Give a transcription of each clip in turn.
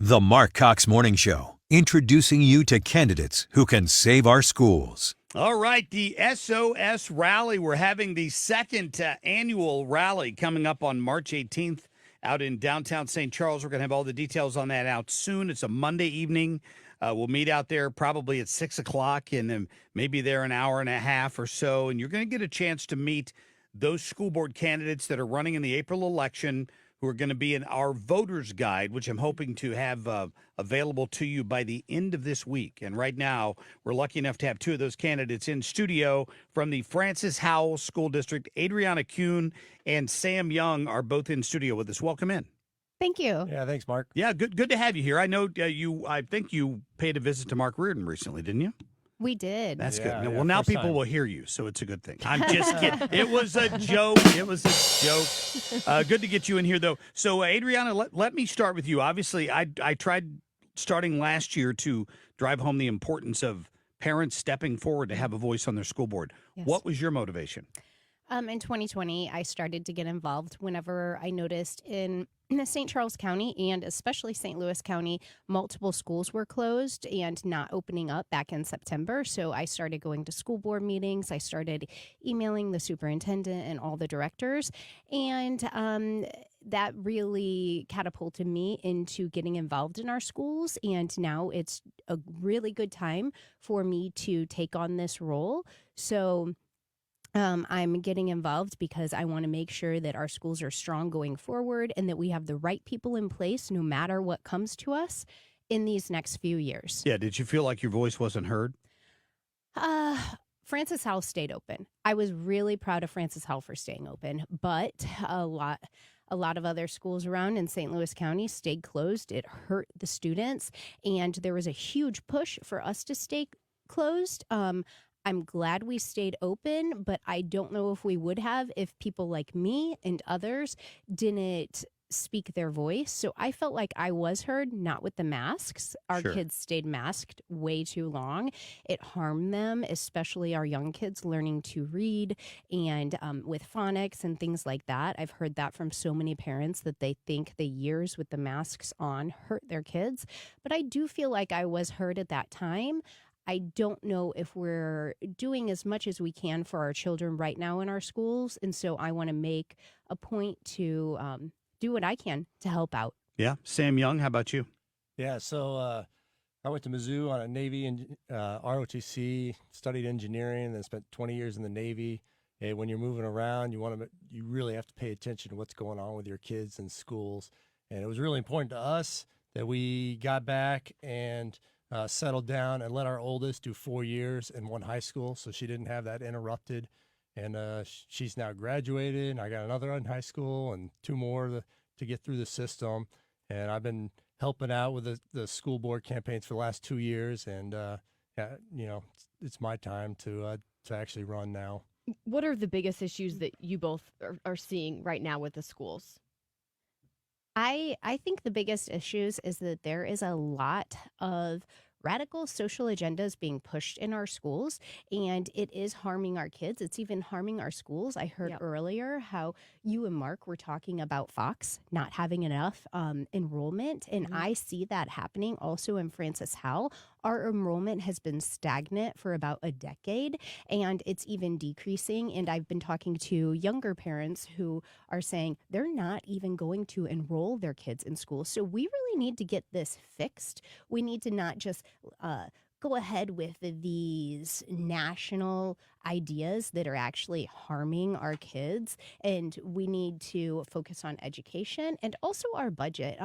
The Marc Cox Morning Show, introducing you to candidates who can save our schools. All right, the SOS Rally. We're having the second annual rally coming up on March 18th out in downtown St. Charles. We're going to have all the details on that out soon. It's a Monday evening. We'll meet out there probably at 6 o'clock and then maybe there an hour and a half or so. And you're going to get a chance to meet those school board candidates that are running in the April election who are going to be in our voters guide, which I'm hoping to have available to you by the end of this week. And right now, we're lucky enough to have two of those candidates in studio from the Francis Howell School District. Adriana Kuhn and Sam Young are both in studio with us. Welcome in. Thank you. Yeah, thanks, Mark. Yeah, good to have you here. I know I think you paid a visit to Mark Reardon recently, didn't you? We did. That's good. Yeah, Well, now first people time. will hear you, so it's a good thing. I'm just kidding. It was a joke. It was a joke. Good to get you in here, though. So, Adriana, let me start with you. Obviously, I tried starting last year to drive home the importance of parents stepping forward to have a voice on their school board. Yes. What was your motivation? In 2020, I started to get involved whenever I noticed in St. Charles County and especially St. Louis County, multiple schools were closed and not opening up back in September. So I started going to school board meetings. I started emailing the superintendent and all the directors. And that really catapulted me into getting involved in our schools. And now it's a really good time for me to take on this role. So I'm getting involved because I want to make sure that our schools are strong going forward and that we have the right people in place no matter what comes to us in these next few years. Yeah, did you feel like your voice wasn't heard? Francis Howell stayed open. I was really proud of Francis Howell for staying open, but a lot of other schools around in St. Louis County stayed closed. It hurt the students, and there was a huge push for us to stay closed. I'm glad we stayed open, but I don't know if we would have if people like me and others didn't speak their voice. So I felt like I was heard, not with the masks. Our Sure. kids stayed masked way too long. It harmed them, especially our young kids learning to read and with phonics and things like that. I've heard that from so many parents that they think the years with the masks on hurt their kids. But I do feel like I was heard at that time. I don't know if we're doing as much as we can for our children right now in our schools. And so I want to make a point to do what I can to help out. Yeah. Sam Young, how about you? Yeah, so I went to Mizzou on a Navy and ROTC, studied engineering, and then spent 20 years in the Navy. And when you're moving around, you really have to pay attention to what's going on with your kids in schools. And it was really important to us that we got back and settled down and let our oldest do 4 years in one high school, so she didn't have that interrupted. And she's now graduated, and I got another in high school and two more to get through the system. And I've been helping out with the school board campaigns for the last 2 years, and it's my time to actually run now. What are the biggest issues that you both are seeing right now with the schools? I think the biggest issues is that there is a lot of radical social agendas being pushed in our schools, and it is harming our kids. It's even harming our schools. I heard Yep. earlier how you and Mark were talking about Fox not having enough enrollment, and I see that happening also in Francis Howell. Our enrollment has been stagnant for about a decade, and it's even decreasing. And I've been talking to younger parents who are saying they're not even going to enroll their kids in school. So we really need to get this fixed. We need to not just go ahead with these national ideas that are actually harming our kids, and we need to focus on education and also our budget.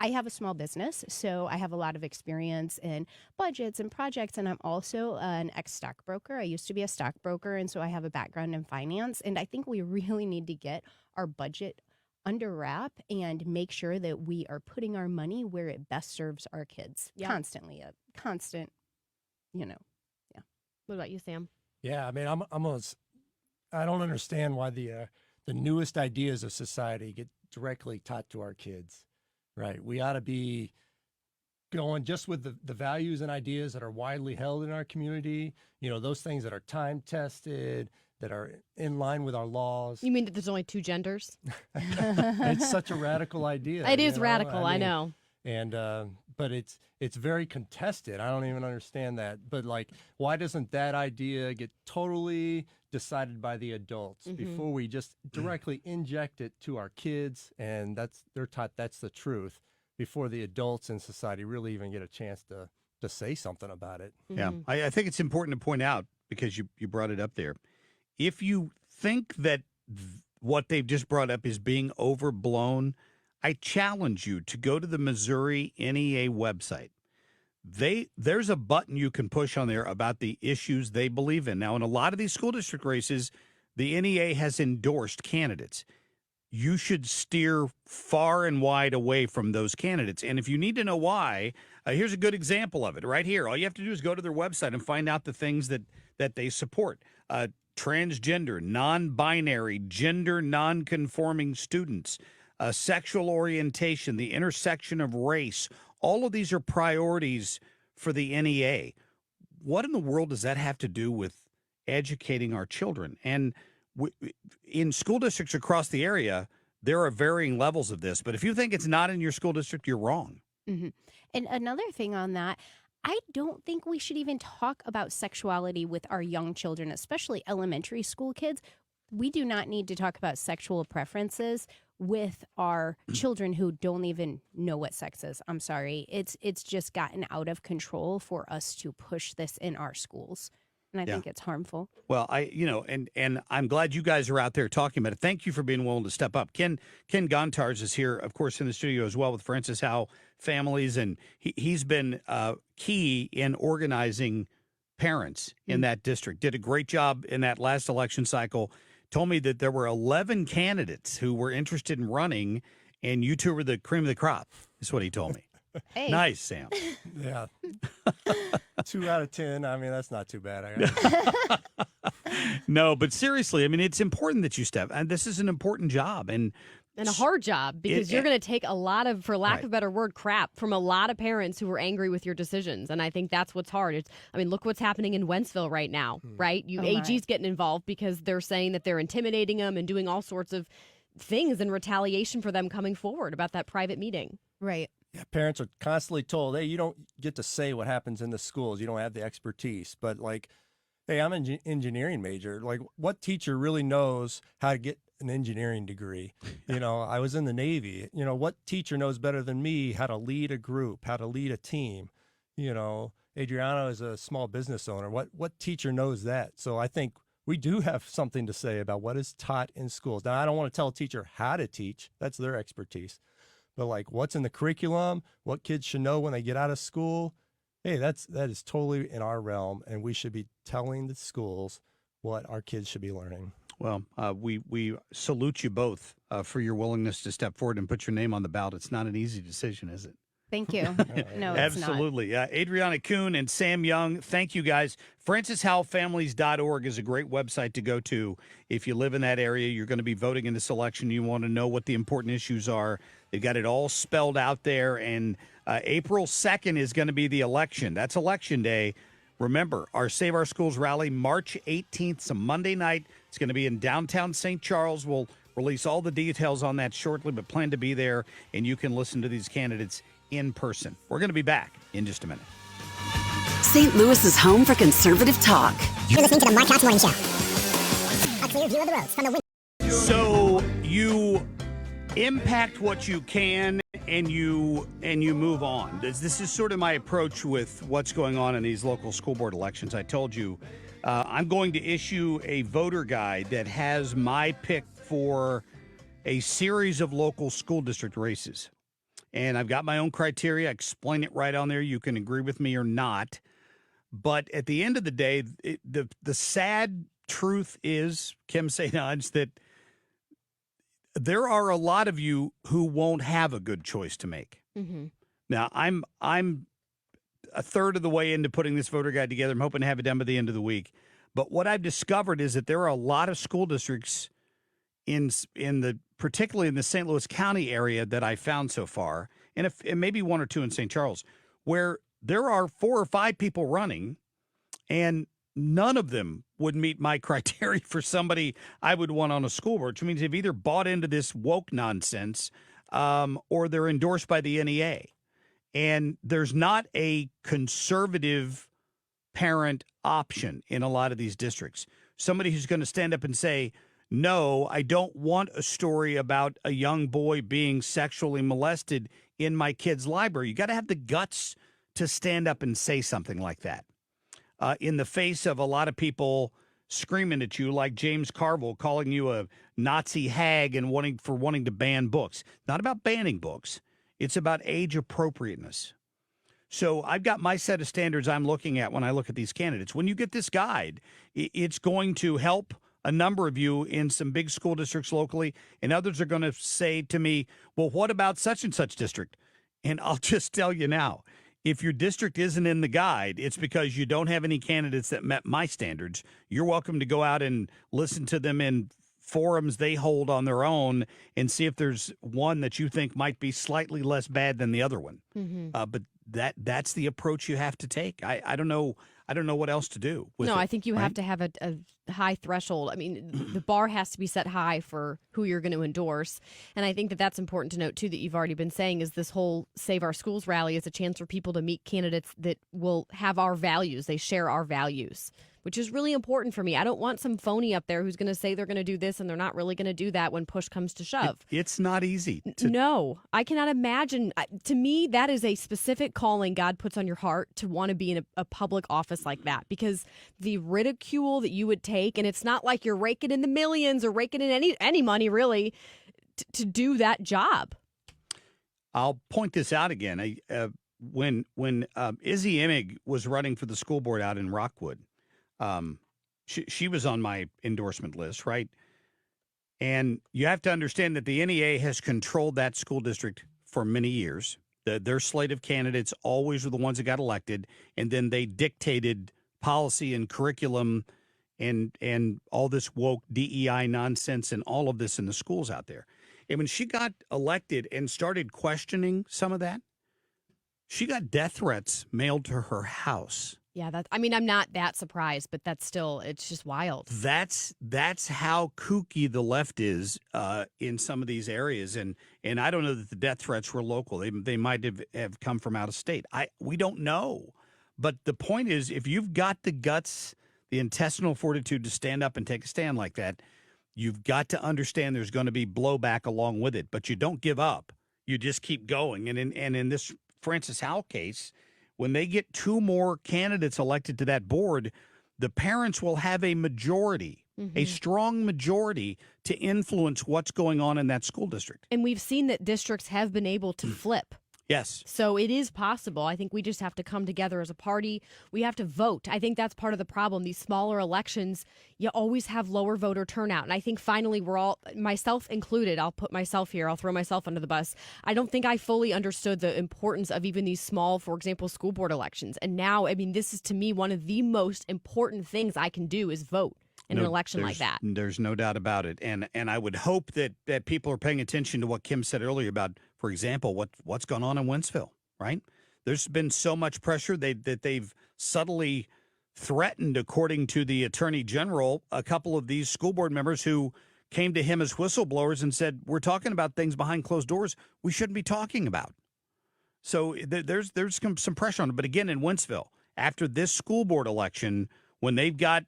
I have a small business, so I have a lot of experience in budgets and projects, and I'm also an ex-stockbroker. I used to be a stockbroker, and so I have a background in finance, and I think we really need to get our budget under wrap and make sure that we are putting our money where it best serves our kids. Yeah. Constantly, a constant, yeah. What about you, Sam? Yeah, I mean, I don't understand why the newest ideas of society get directly taught to our kids. Right. We ought to be going just with the values and ideas that are widely held in our community, those things that are time tested, that are in line with our laws. You mean that there's only 2 genders? It's such a radical idea. It is you know? radical, I mean, know. And but it's very contested. I don't even understand that. But like, why doesn't that idea get totally decided by the adults before we just directly inject it to our kids? And they're taught that's the truth before the adults in society really even get a chance to say something about it. Yeah, I think it's important to point out, because you brought it up there. If you think that what they've just brought up is being overblown, I challenge you to go to the Missouri NEA website. There's a button you can push on there about the issues they believe in. Now, in a lot of these school district races, the NEA has endorsed candidates. You should steer far and wide away from those candidates. And if you need to know why, here's a good example of it right here. All you have to do is go to their website and find out the things that they support. Transgender, non-binary, gender non-conforming students, sexual orientation, the intersection of race. All of these are priorities for the NEA. What in the world does that have to do with educating our children? And in school districts across the area, there are varying levels of this. But if you think it's not in your school district, you're wrong. And another thing on that, I don't think we should even talk about sexuality with our young children, especially elementary school kids. We do not need to talk about sexual preferences with our children who don't even know what sex is. I'm sorry. It's just gotten out of control for us to push this in our schools. And I think it's harmful. Well, and I'm glad you guys are out there talking about it. Thank you for being willing to step up. Ken Gontars is here, of course, in the studio as well with Francis Howell Families, and he's been key in organizing parents in that district. Did a great job in that last election cycle. Told me that there were 11 candidates who were interested in running, and you two were the cream of the crop, is what he told me. Hey. Nice, Sam. Yeah. 2 out of 10. I mean, that's not too bad. No, but seriously, I mean, it's important that you step, and this is an important job. And a hard job, because you're going to take a lot of, for lack of a better word, crap from a lot of parents who are angry with your decisions. And I think that's what's hard. Look what's happening in Wentzville right now, right? AG's getting involved because they're saying that they're intimidating them and doing all sorts of things in retaliation for them coming forward about that private meeting. Right. Yeah, parents are constantly told, hey, you don't get to say what happens in the schools. You don't have the expertise. But like, hey, I'm an engineering major. Like, what teacher really knows how to get an engineering degree? I was in the Navy. What teacher knows better than me how to lead a group, how to lead a team? Adriana is a small business owner. What teacher knows that? So I think we do have something to say about what is taught in schools. Now, I don't want to tell a teacher how to teach. That's their expertise. But like, what's in the curriculum, what kids should know when they get out of school, hey, that is totally in our realm, and we should be telling the schools what our kids should be learning. Well, we salute you both for your willingness to step forward and put your name on the ballot. It's not an easy decision, is it? Thank you. No, it's Absolutely. Adriana Kuhn and Sam Young, thank you guys. FrancisHowellFamilies.org is a great website to go to. If you live in that area, you're going to be voting in this election. You want to know what the important issues are. They've got it all spelled out there. And April 2nd is going to be the election. That's Election Day. Remember, our Save Our Schools rally, March 18th, it's a Monday night. It's going to be in downtown St. Charles. We'll release all the details on that shortly, but plan to be there, and you can listen to these candidates in person. We're going to be back in just a minute. St. Louis is home for conservative talk. You're listening to the Marc Cox Morning Show. A clear view of the roads from the window. So you impact what you can, and you move on. This is sort of my approach with what's going on in these local school board elections. I told you I'm going to issue a voter guide that has my pick for a series of local school district races. And I've got my own criteria. I explain it right on there. You can agree with me or not. But at the end of the day, the sad truth is, Kim St. Ange, that there are a lot of you who won't have a good choice to make. Mm-hmm. Now, I'm a third of the way into putting this voter guide together. I'm hoping to have it done by the end of the week. But what I've discovered is that there are a lot of school districts particularly in the St. Louis County area that I found so far, and maybe 1 or 2 in St. Charles, where there are 4 or 5 people running, and none of them would meet my criteria for somebody I would want on a school board, which means they've either bought into this woke nonsense or they're endorsed by the NEA. And there's not a conservative parent option in a lot of these districts. Somebody who's going to stand up and say, no, I don't want a story about a young boy being sexually molested in my kid's library. You got to have the guts to stand up and say something like that in the face of a lot of people screaming at you, like James Carville calling you a Nazi hag and wanting to ban books. Not about banning books. It's about age appropriateness. So I've got my set of standards I'm looking at when I look at these candidates. When you get this guide, it's going to help a number of you in some big school districts locally, and others are going to say to me, well, what about such and such district? And I'll just tell you now, if your district isn't in the guide, it's because you don't have any candidates that met my standards. You're welcome to go out and listen to them in forums they hold on their own and see if there's one that you think might be slightly less bad than the other one. But that's the approach you have to take. I don't know what else to do with it, I think you right? have to have a high threshold. I mean, the bar has to be set high for who you're going to endorse. And I think that that's important to note, too, that you've already been saying is this whole Save Our Schools rally is a chance for people to meet candidates that will have our values. They share our values, which is really important for me. I don't want some phony up there who's going to say they're going to do this and they're not really going to do that when push comes to shove. It's not easy. No, I cannot imagine. To me, that is a specific calling God puts on your heart to want to be in a public office like that, because the ridicule that you would take, and it's not like you're raking in the millions or raking in any money really to do that job. I'll point this out again. When Izzy Emig was running for the school board out in Rockwood, she was on my endorsement list, right? And you have to understand that the NEA has controlled that school district for many years. Their slate of candidates always were the ones that got elected, and then they dictated policy and curriculum and all this woke DEI nonsense and all of this in the schools out there. And when she got elected and started questioning some of that, she got death threats mailed to her house. Yeah, I'm not that surprised, but that's still, it's just wild. That's how kooky the left is in some of these areas, and I don't know that the death threats were local. They might have come from out of state. We don't know, but the point is, if you've got the guts, the intestinal fortitude to stand up and take a stand like that, you've got to understand there's going to be blowback along with it. But you don't give up. You just keep going. And in this Francis Howell case, when they get two more candidates elected to that board, the parents will have a majority, a strong majority to influence what's going on in that school district. And we've seen that districts have been able to flip. Yes. So it is possible. I think we just have to come together as a party. We have to vote. I think that's part of the problem. These smaller elections, you always have lower voter turnout. And I think finally we're all, myself included, I'll put myself here, I'll throw myself under the bus. I don't think I fully understood the importance of even these small, for example, school board elections. And now, this is to me one of the most important things I can do is vote in an election like that. There's no doubt about it. And I would hope that people are paying attention to what Kim said earlier about, for example, what's gone on in Wentzville, right? There's been so much pressure that they've subtly threatened, according to the Attorney General, a couple of these school board members who came to him as whistleblowers and said, we're talking about things behind closed doors we shouldn't be talking about. So there's some pressure on it. But again, in Wentzville, after this school board election, when they've got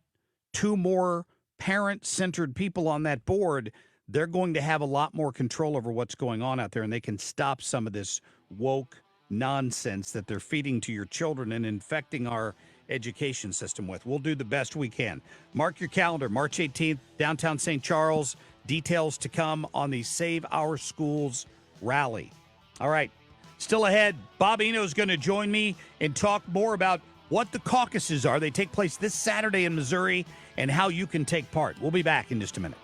two more parent-centered people on that board, they're going to have a lot more control over what's going on out there, and they can stop some of this woke nonsense that they're feeding to your children and infecting our education system with. We'll do the best we can. Mark your calendar, March 18th, downtown St. Charles. Details to come on the Save Our Schools rally. All right, still ahead, Bob Eno is going to join me and talk more about what the caucuses are. They take place this Saturday in Missouri, and how you can take part. We'll be back in just a minute.